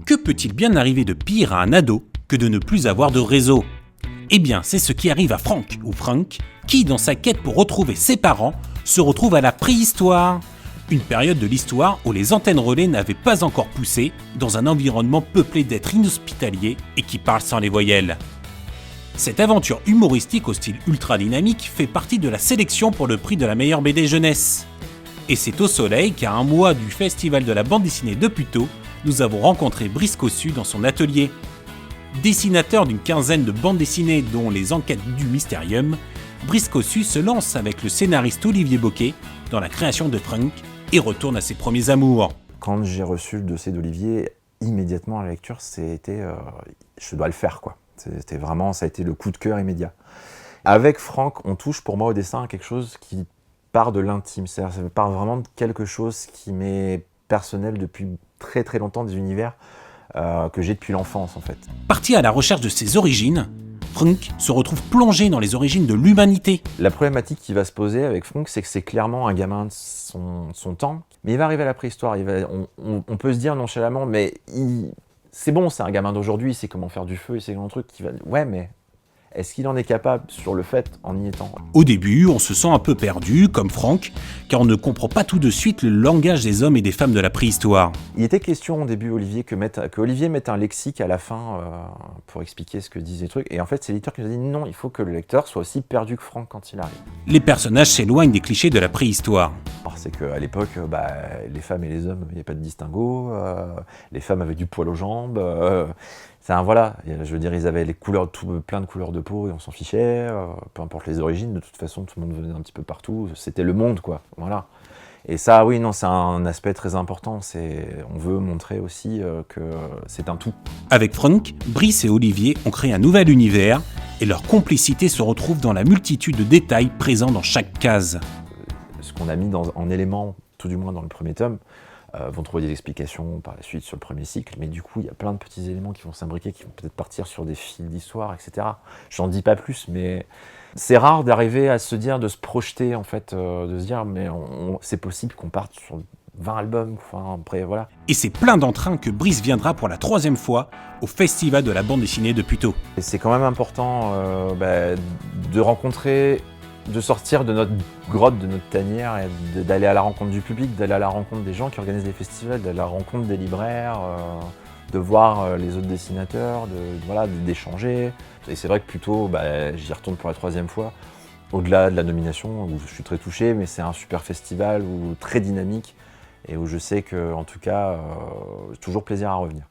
Que peut-il bien arriver de pire à un ado que de ne plus avoir de réseau? Eh bien, c'est ce qui arrive à Frank, ou Frank, qui, dans sa quête pour retrouver ses parents, se retrouve à la préhistoire. Une période de l'histoire où les antennes relais n'avaient pas encore poussé, dans un environnement peuplé d'êtres inhospitaliers et qui parlent sans les voyelles. Cette aventure humoristique au style ultra dynamique fait partie de la sélection pour le prix de la meilleure BD jeunesse. Et c'est au soleil qu'à un mois du festival de la bande dessinée de Puteaux, nous avons rencontré Brice Cossu dans son atelier. Dessinateur d'une quinzaine de bandes dessinées dont Les Enquêtes du Mystérium, Brice Cossu se lance avec le scénariste Olivier Bocquet dans la création de Frank et retourne à ses premiers amours. Quand j'ai reçu le dossier d'Olivier, immédiatement à la lecture, c'était je dois le faire quoi. C'était vraiment, ça a été le coup de cœur immédiat. Avec Frank, on touche pour moi au dessin à quelque chose qui part de l'intime, c'est-à-dire ça part vraiment de quelque chose qui m'est personnel depuis très très longtemps, des univers que j'ai depuis l'enfance en fait. Parti à la recherche de ses origines, Frank se retrouve plongé dans les origines de l'humanité. La problématique qui va se poser avec Frank, c'est que c'est clairement un gamin de son temps, mais il va arriver à la préhistoire, on peut se dire nonchalamment, mais c'est bon, c'est un gamin d'aujourd'hui, il sait comment faire du feu, il sait un truc qui va... Ouais, mais est-ce qu'il en est capable sur le fait en y étant? Au début, on se sent un peu perdu, comme Frank, car on ne comprend pas tout de suite le langage des hommes et des femmes de la préhistoire. Il était question au début, Olivier, que Olivier mette un lexique à la fin pour expliquer ce que disent les trucs. Et en fait, c'est l'éditeur qui nous a dit non, il faut que le lecteur soit aussi perdu que Frank quand il arrive. Les personnages s'éloignent des clichés de la préhistoire. Alors c'est qu'à l'époque, les femmes et les hommes, il n'y avait pas de distinguo, les femmes avaient du poil aux jambes, voilà, je veux dire, ils avaient les couleurs, plein de couleurs de peau et on s'en fichait, peu importe les origines, de toute façon tout le monde venait un petit peu partout, c'était le monde quoi, voilà. Et ça, oui, non, c'est un aspect très important, on veut montrer aussi que c'est un tout. Avec Frank, Brice et Olivier ont créé un nouvel univers et leur complicité se retrouve dans la multitude de détails présents dans chaque case. Ce qu'on a mis en éléments, tout du moins dans le premier tome, vont trouver des explications par la suite sur le premier cycle, mais du coup, il y a plein de petits éléments qui vont s'imbriquer, qui vont peut-être partir sur des fils d'histoire, etc. J'en dis pas plus, mais c'est rare d'arriver à se dire, de se projeter, en fait, de se dire, mais c'est possible qu'on parte sur 20 albums, enfin, après, voilà. Et c'est plein d'entrain que Brice viendra pour la 3e fois au Festival de la bande dessinée de Puteaux. Et c'est quand même important de rencontrer, de sortir de notre grotte, de notre tanière, et d'aller à la rencontre du public, d'aller à la rencontre des gens qui organisent des festivals, d'aller à la rencontre des libraires, de voir les autres dessinateurs, d'échanger. Et c'est vrai que plutôt, j'y retourne pour la 3e fois, au-delà de la nomination, où je suis très touché, mais c'est un super festival, très dynamique, et où je sais que, en tout cas, toujours plaisir à revenir.